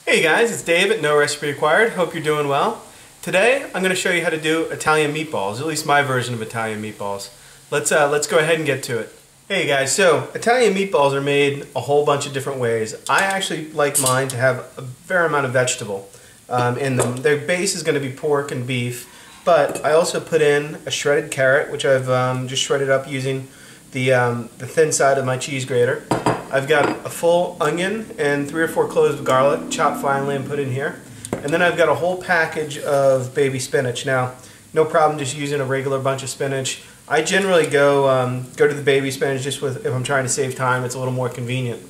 Hey guys, it's Dave at NoRecipeRequired. Hope you're doing well. Today I'm going to show you how to do Italian meatballs, at least my version of Italian meatballs. Let's go ahead and get to it. Hey guys, so Italian meatballs are made a whole bunch of different ways. I actually like mine to have a fair amount of vegetable in them. Their base is going to be pork and beef, but I also put in a shredded carrot, which I've just shredded up using the thin side of my cheese grater. I've got a full onion and 3 or 4 cloves of garlic chopped finely and put in here. And then I've got a whole package of baby spinach. Now, no problem just using a regular bunch of spinach. I generally go to the baby spinach just if I'm trying to save time. It's a little more convenient.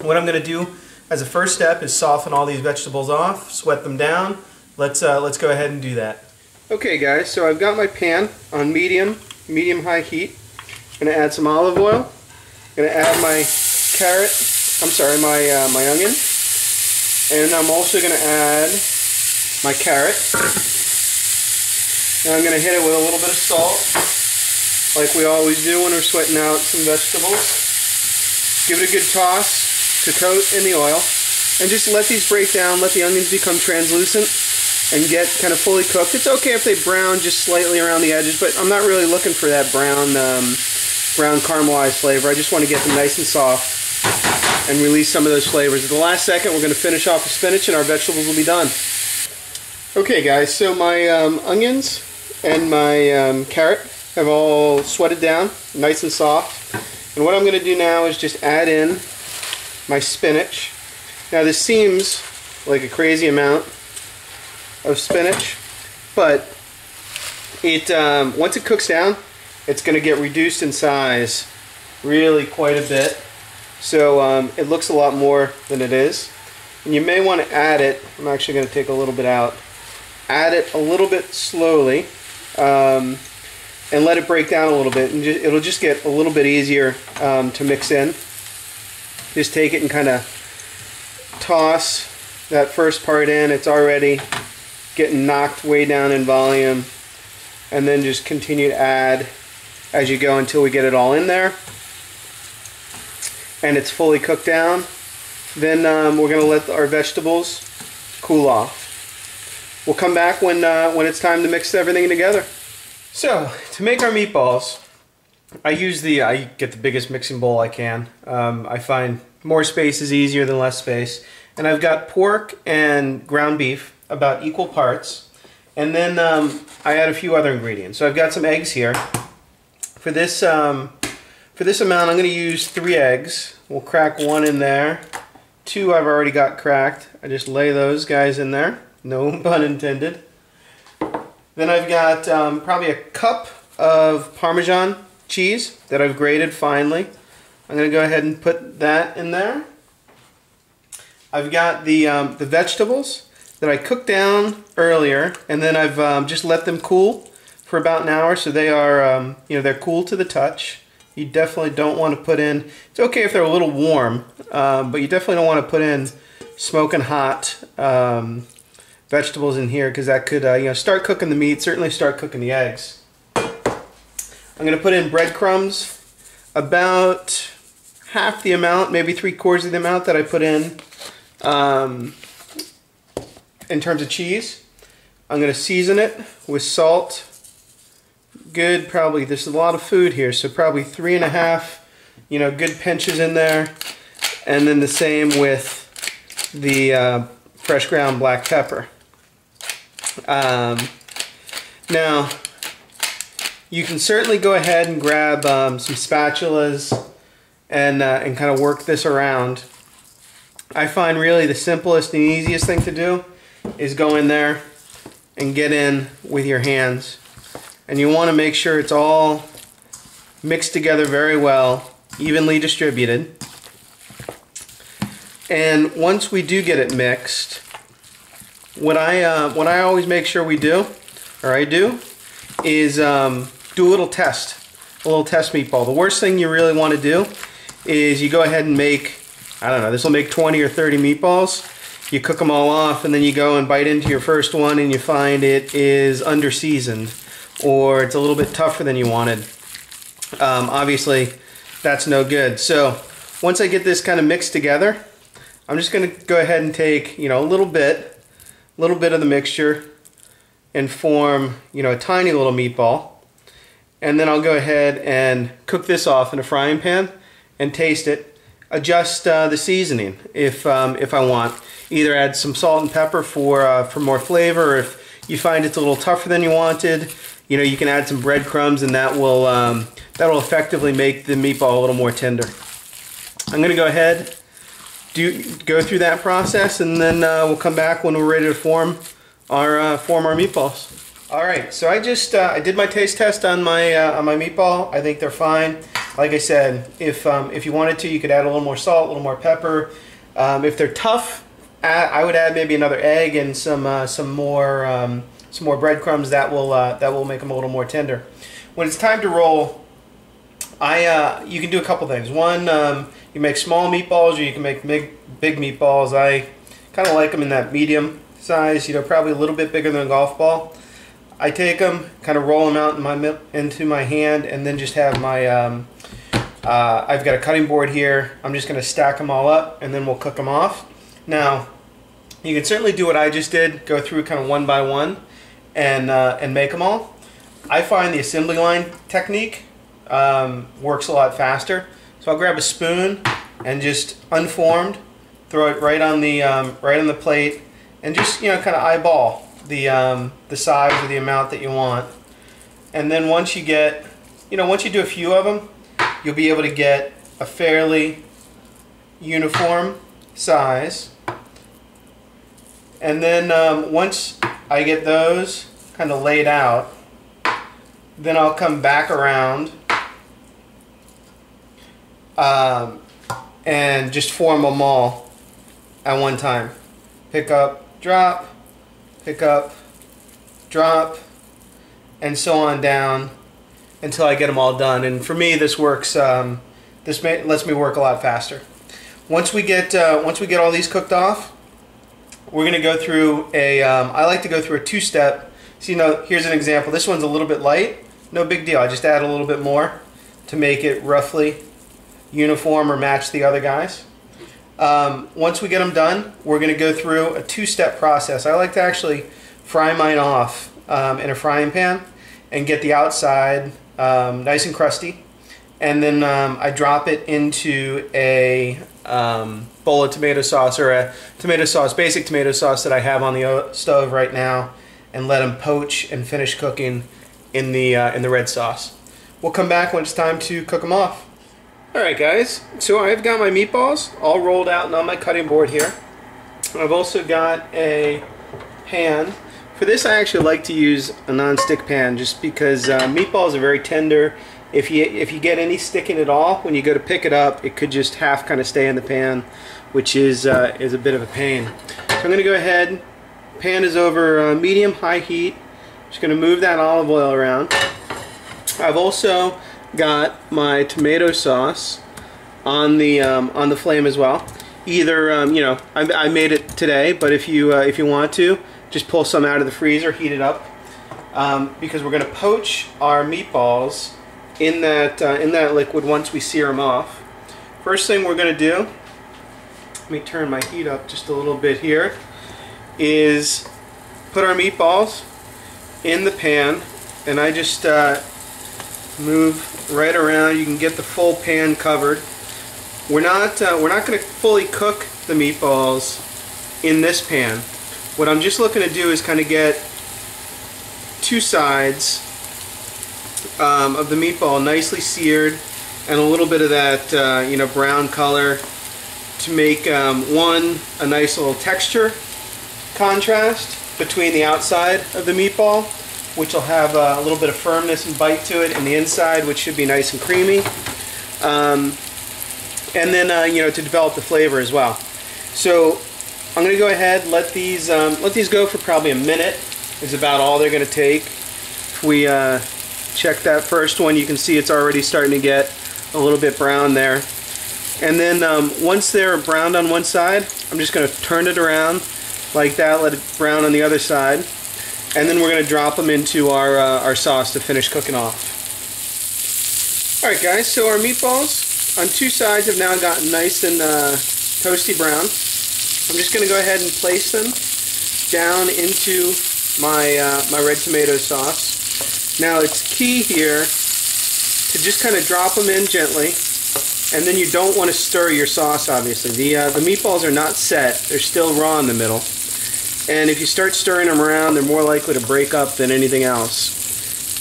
What I'm going to do as a first step is soften all these vegetables off, sweat them down. Let's go ahead and do that. Okay guys, so I've got my pan on medium-high heat. I'm going to add some olive oil. I'm going to add my my onion, and I'm also going to add my carrot. Now I'm going to hit it with a little bit of salt, like we always do when we're sweating out some vegetables. Give it a good toss to coat in the oil, and just let these break down, let the onions become translucent and get kind of fully cooked. It's okay if they brown just slightly around the edges, but I'm not really looking for that brown caramelized flavor. I just want to get them nice and soft and release some of those flavors. At the last second, we're going to finish off the spinach and our vegetables will be done. Okay guys, so my onions and my carrot have all sweated down, nice and soft. And what I'm going to do now is just add in my spinach. Now this seems like a crazy amount of spinach, but once it cooks down, it's going to get reduced in size really quite a bit. So it looks a lot more than it is. And you may want to add it, I'm actually going to take a little bit out, add it a little bit slowly and let it break down a little bit, and it'll just get a little bit easier to mix in. Just take it and kind of toss that first part in. It's already getting knocked way down in volume, and then just continue to add as you go until we get it all in there and it's fully cooked down. Then we're going to let our vegetables cool off. We'll come back when it's time to mix everything together. So to make our meatballs, I get the biggest mixing bowl I can. I find more space is easier than less space. And I've got pork and ground beef about equal parts. And then I add a few other ingredients. So I've got some eggs here. For this amount, I'm going to use 3 eggs. We'll crack 1 in there. 2 I've already got cracked. I just lay those guys in there. No pun intended. Then I've got probably a cup of Parmesan cheese that I've grated finely. I'm going to go ahead and put that in there. I've got the vegetables that I cooked down earlier, and then I've just let them cool for about an hour, so they are, they're cool to the touch. You definitely don't want to put in, it's okay if they're a little warm, but you definitely don't want to put in smoking hot vegetables in here, because that could, start cooking the meat, certainly start cooking the eggs. I'm going to put in breadcrumbs, about half the amount, maybe 3/4 of the amount that I put in terms of cheese. I'm going to season it with salt. Good, probably, there's a lot of food here, so probably 3.5, good pinches in there. And then the same with the fresh ground black pepper. Now, you can certainly go ahead and grab some spatulas and kind of work this around. I find really the simplest and easiest thing to do is go in there and get in with your hands. And you want to make sure it's all mixed together very well, evenly distributed. And once we do get it mixed, what I always make sure we do, or I do, is do a little test meatball. The worst thing you really want to do is you go ahead and make, I don't know, this will make 20 or 30 meatballs. You cook them all off, and then you go and bite into your first one and you find it is under-seasoned, or it's a little bit tougher than you wanted. Obviously, that's no good. So once I get this kind of mixed together, I'm just going to go ahead and take, a little bit of the mixture and form, a tiny little meatball. And then I'll go ahead and cook this off in a frying pan and taste it. Adjust the seasoning if I want. Either add some salt and pepper for more flavor, or if you find it's a little tougher than you wanted, you can add some breadcrumbs, and that'll effectively make the meatball a little more tender. I'm going to go ahead, go through that process, and then we'll come back when we're ready to form our meatballs. All right, so I did my taste test on my meatball. I think they're fine. Like I said, if you wanted to, you could add a little more salt, a little more pepper. If they're tough, I would add maybe another egg and some more breadcrumbs. That will make them a little more tender. When it's time to roll, you can do a couple things. One, you make small meatballs, or you can make big meatballs. I kind of like them in that medium size, probably a little bit bigger than a golf ball. I take them, kind of roll them out into my hand, and then just have my, I've got a cutting board here. I'm just going to stack them all up, and then we'll cook them off. Now, you can certainly do what I just did, go through kind of one by one, and make them all. I find the assembly line technique works a lot faster. So I'll grab a spoon and just unformed, throw it right on the plate, and just kind of eyeball the size or the amount that you want. And then once you get, once you do a few of them, you'll be able to get a fairly uniform size. And then once I get those kind of laid out, then I'll come back around and just form them all at one time. Pick up, drop, pick up, drop, and so on down until I get them all done. And for me, this works. This lets me work a lot faster. Once we get all these cooked off, we're going to go through I like to go through a two-step. So here's an example. This one's a little bit light. No big deal. I just add a little bit more to make it roughly uniform or match the other guys. Once we get them done, we're going to go through a two-step process. I like to actually fry mine off in a frying pan and get the outside nice and crusty, and then I drop it into a bowl of tomato sauce, or a basic tomato sauce that I have on the stove right now, and let them poach and finish cooking in the red sauce. We'll come back when it's time to cook them off. Alright guys, so I've got my meatballs all rolled out and on my cutting board here. I've also got a pan. For this I actually like to use a non-stick pan just because meatballs are very tender. If you get any sticking at all, when you go to pick it up, it could just half kind of stay in the pan, which is a bit of a pain. So I'm going to go ahead, pan is over medium-high heat. Just going to move that olive oil around. I've also got my tomato sauce on the flame as well. Either I made it today, but if you want to, just pull some out of the freezer, heat it up, because we're going to poach our meatballs in that liquid once we sear them off. First thing we're going to do, let me turn my heat up just a little bit here, is put our meatballs in the pan, and I just move right around. You can get the full pan covered. We're not going to fully cook the meatballs in this pan. What I'm just looking to do is kind of get two sides of the meatball nicely seared, and a little bit of that brown color to make one, a nice little texture contrast between the outside of the meatball, which will have a little bit of firmness and bite to it, and the inside, which should be nice and creamy, and then to develop the flavor as well. So I'm going to go ahead, let these go for probably a minute. Is about all they're going to take. If we check that first one, you can see it's already starting to get a little bit brown there. And then once they're browned on one side, I'm just going to turn it around like that, let it brown on the other side, and then we're going to drop them into our sauce to finish cooking off. Alright guys, so our meatballs on two sides have now gotten nice and toasty brown. I'm just going to go ahead and place them down into my my red tomato sauce. Now it's key here to just kind of drop them in gently, and then you don't want to stir your sauce, obviously. The meatballs are not set, they're still raw in the middle, and if you start stirring them around, they're more likely to break up than anything else.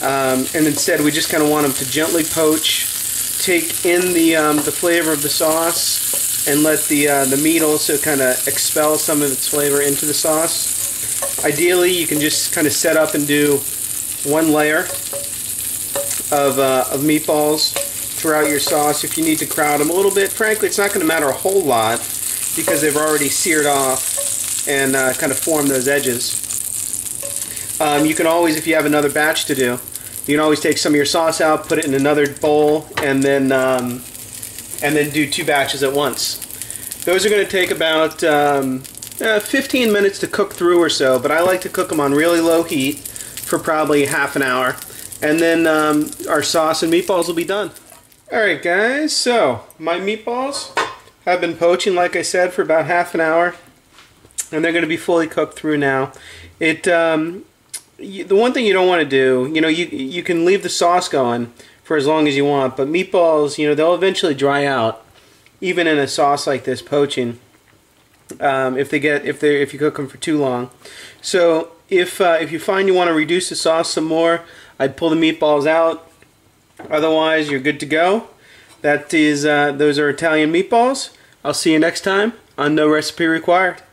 And instead we just kind of want them to gently poach, take in the flavor of the sauce, and let the meat also kind of expel some of its flavor into the sauce. Ideally, you can just kind of set up and do one layer of meatballs throughout your sauce. If you need to crowd them a little bit, frankly, it's not going to matter a whole lot because they've already seared off and kind of formed those edges. You can always, if you have another batch to do, you can always take some of your sauce out, put it in another bowl, and then do 2 batches at once. Those are going to take about 15 minutes to cook through or so, but I like to cook them on really low heat for probably half an hour, and then our sauce and meatballs will be done. Alright guys, so my meatballs have been poaching, like I said, for about half an hour, and they're going to be fully cooked through now. The one thing you don't want to do, you can leave the sauce going for as long as you want, but meatballs, they'll eventually dry out, even in a sauce like this poaching, if you cook them for too long. So if you find you want to reduce the sauce some more, I'd pull the meatballs out. Otherwise, you're good to go. Those are Italian meatballs. I'll see you next time on No Recipe Required.